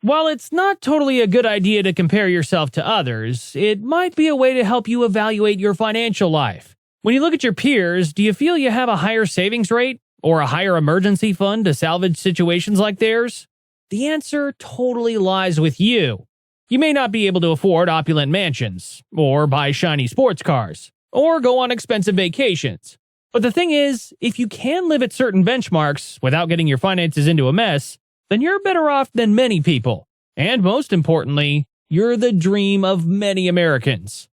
While it's not totally a good idea to compare yourself to others, it might be a way to help you evaluate your financial life. When you look at your peers, do you feel you have a higher savings rate or a higher emergency fund to salvage situations like theirs? The answer totally lies with you. You may not be able to afford opulent mansions, or buy shiny sports cars, or go on expensive vacations. But the thing is, if you can live at certain benchmarks without getting your finances into a mess, then you're better off than many people. And most importantly, you're the dream of many Americans.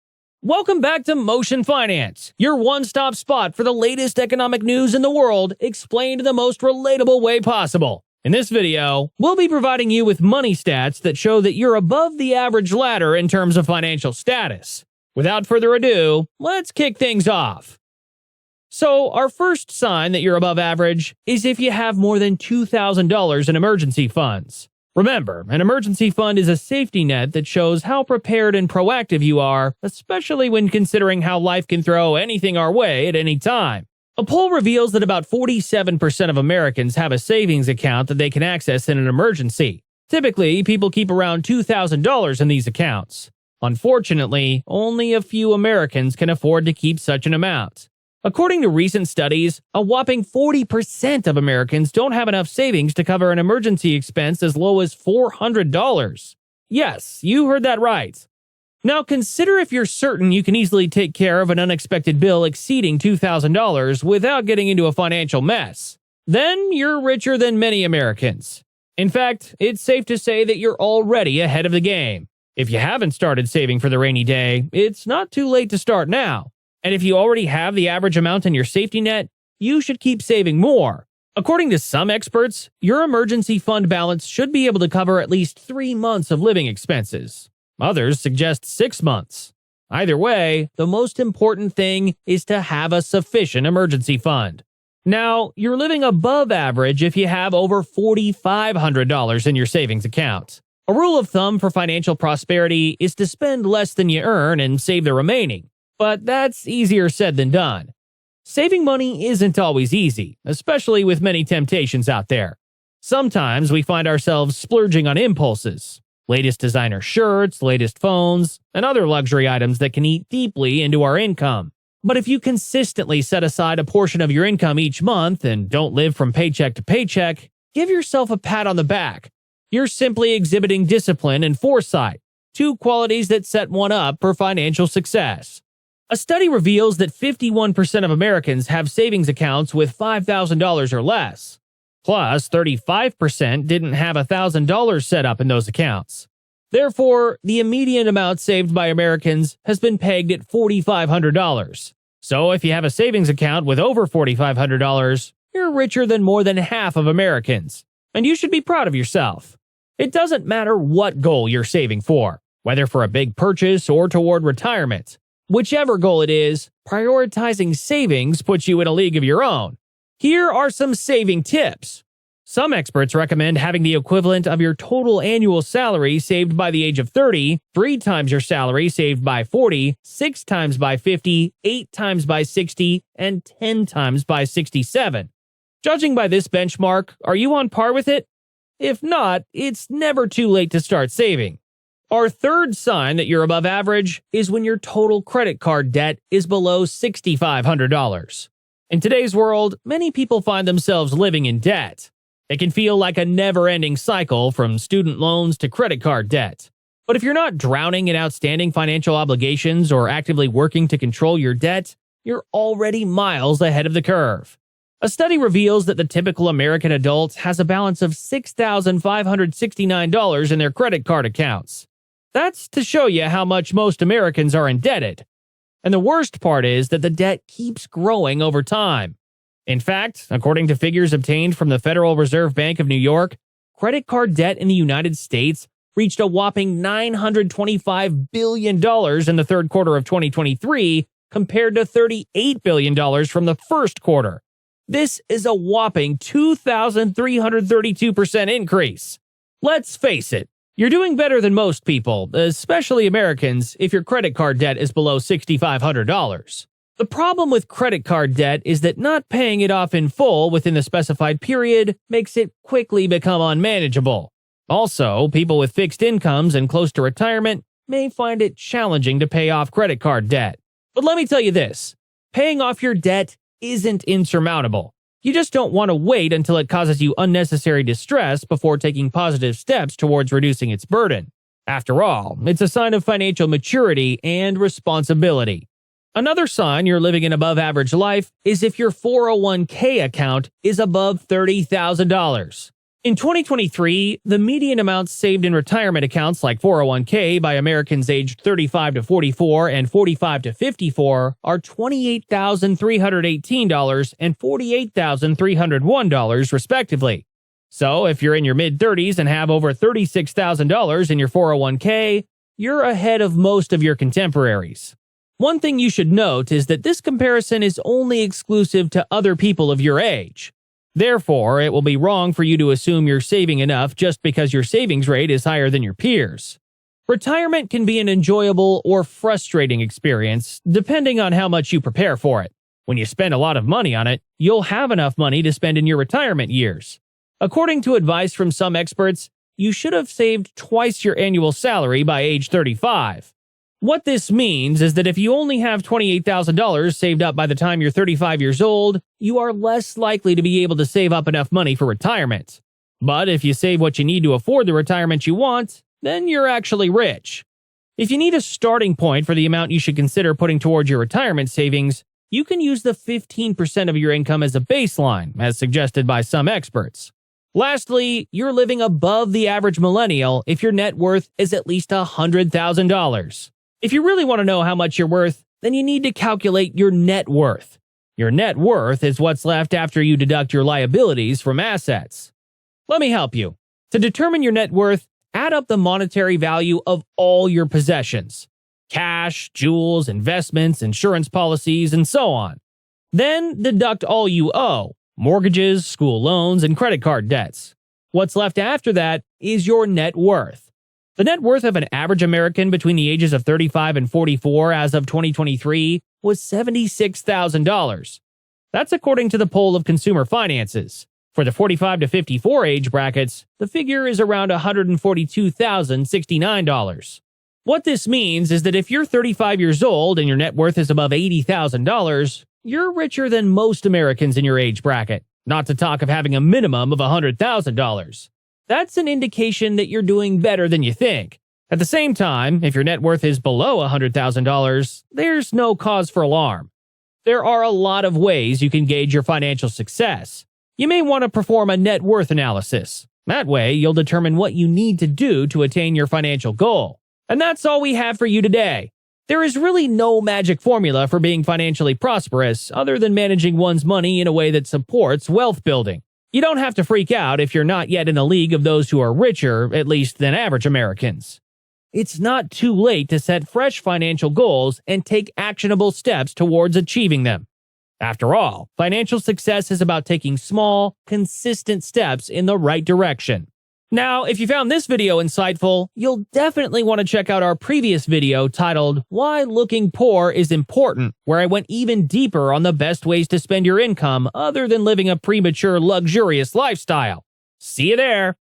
Welcome back to Motion Finance, your one-stop spot for the latest economic news in the world explained in the most relatable way possible. In this video, we'll be providing you with money stats that show that you're above the average ladder in terms of financial status. Without further ado, let's kick things off. So, our first sign that you're above average is if you have more than $2,000 in emergency funds. Remember, an emergency fund is a safety net that shows how prepared and proactive you are, especially when considering how life can throw anything our way at any time. A poll reveals that about 47% of Americans have a savings account that they can access in an emergency. Typically, people keep around $2,000 in these accounts. Unfortunately, only a few Americans can afford to keep such an amount. According to recent studies, a whopping 40% of Americans don't have enough savings to cover an emergency expense as low as $400. Yes, you heard that right. Now consider if you're certain you can easily take care of an unexpected bill exceeding $2,000 without getting into a financial mess. Then you're richer than many Americans. In fact, it's safe to say that you're already ahead of the game. If you haven't started saving for the rainy day, it's not too late to start now. And if you already have the average amount in your safety net, you should keep saving more. According to some experts, your emergency fund balance should be able to cover at least 3 months of living expenses. Others suggest 6 months. Either way, the most important thing is to have a sufficient emergency fund. Now, you're living above average if you have over $4,500 in your savings account. A rule of thumb for financial prosperity is to spend less than you earn and save the remaining. But that's easier said than done. Saving money isn't always easy, especially with many temptations out there. Sometimes we find ourselves splurging on impulses, latest designer shirts, latest phones, and other luxury items that can eat deeply into our income. But if you consistently set aside a portion of your income each month and don't live from paycheck to paycheck, give yourself a pat on the back. You're simply exhibiting discipline and foresight, two qualities that set one up for financial success. A study reveals that 51% of Americans have savings accounts with $5,000 or less. Plus, 35% didn't have $1,000 set up in those accounts. Therefore, the median amount saved by Americans has been pegged at $4,500. So if you have a savings account with over $4,500, you're richer than more than half of Americans. And you should be proud of yourself. It doesn't matter what goal you're saving for, whether for a big purchase or toward retirement. Whichever goal it is, prioritizing savings puts you in a league of your own. Here are some saving tips. Some experts recommend having the equivalent of your total annual salary saved by the age of 30, 3 times your salary saved by 40, 6 times by 50, 8 times by 60, and 10 times by 67. Judging by this benchmark, are you on par with it? If not, it's never too late to start saving. Our third sign that you're above average is when your total credit card debt is below $6,500. In today's world, many people find themselves living in debt. It can feel like a never-ending cycle from student loans to credit card debt. But if you're not drowning in outstanding financial obligations or actively working to control your debt, you're already miles ahead of the curve. A study reveals that the typical American adult has a balance of $6,569 in their credit card accounts. That's to show you how much most Americans are indebted. And the worst part is that the debt keeps growing over time. In fact, according to figures obtained from the Federal Reserve Bank of New York, credit card debt in the United States reached a whopping $925 billion in the third quarter of 2023 compared to $38 billion from the first quarter. This is a whopping 2,332% increase. Let's face it, you're doing better than most people, especially Americans, if your credit card debt is below $6,500. The problem with credit card debt is that not paying it off in full within the specified period makes it quickly become unmanageable. Also, people with fixed incomes and close to retirement may find it challenging to pay off credit card debt. But let me tell you this, paying off your debt isn't insurmountable. You just don't want to wait until it causes you unnecessary distress before taking positive steps towards reducing its burden. After all, it's a sign of financial maturity and responsibility. Another sign you're living an above-average life is if your 401k account is above $30,000. In 2023, the median amounts saved in retirement accounts like 401k by Americans aged 35 to 44 and 45 to 54 are $28,318 and $48,301 respectively. So if you're in your mid-30s and have over $36,000 in your 401k, you're ahead of most of your contemporaries. One thing you should note is that this comparison is only exclusive to other people of your age. Therefore, it will be wrong for you to assume you're saving enough just because your savings rate is higher than your peers. Retirement can be an enjoyable or frustrating experience, depending on how much you prepare for it. When you spend a lot of money on it, you'll have enough money to spend in your retirement years. According to advice from some experts, you should have saved twice your annual salary by age 35. What this means is that if you only have $28,000 saved up by the time you're 35 years old, you are less likely to be able to save up enough money for retirement. But if you save what you need to afford the retirement you want, then you're actually rich. If you need a starting point for the amount you should consider putting towards your retirement savings, you can use the 15% of your income as a baseline, as suggested by some experts. Lastly, you're living above the average millennial if your net worth is at least $100,000. If you really want to know how much you're worth, then you need to calculate your net worth. Your net worth is what's left after you deduct your liabilities from assets. Let me help you. To determine your net worth, add up the monetary value of all your possessions: cash, jewels, investments, insurance policies, and so on. Then deduct all you owe: mortgages, school loans, and credit card debts. What's left after that is your net worth. The net worth of an average American between the ages of 35 and 44 as of 2023 was $76,000. That's according to the poll of Consumer Finances. For the 45 to 54 age brackets, the figure is around $142,069. What this means is that if you're 35 years old and your net worth is above $80,000, you're richer than most Americans in your age bracket, not to talk of having a minimum of $100,000. That's an indication that you're doing better than you think. At the same time, if your net worth is below $100,000, there's no cause for alarm. There are a lot of ways you can gauge your financial success. You may want to perform a net worth analysis. That way, you'll determine what you need to do to attain your financial goal. And that's all we have for you today. There is really no magic formula for being financially prosperous other than managing one's money in a way that supports wealth building. You don't have to freak out if you're not yet in a league of those who are richer, at least, than average Americans. It's not too late to set fresh financial goals and take actionable steps towards achieving them. After all, financial success is about taking small, consistent steps in the right direction. Now, if you found this video insightful, you'll definitely want to check out our previous video titled Why Looking Poor is Important, where I went even deeper on the best ways to spend your income other than living a premature, luxurious lifestyle. See you there!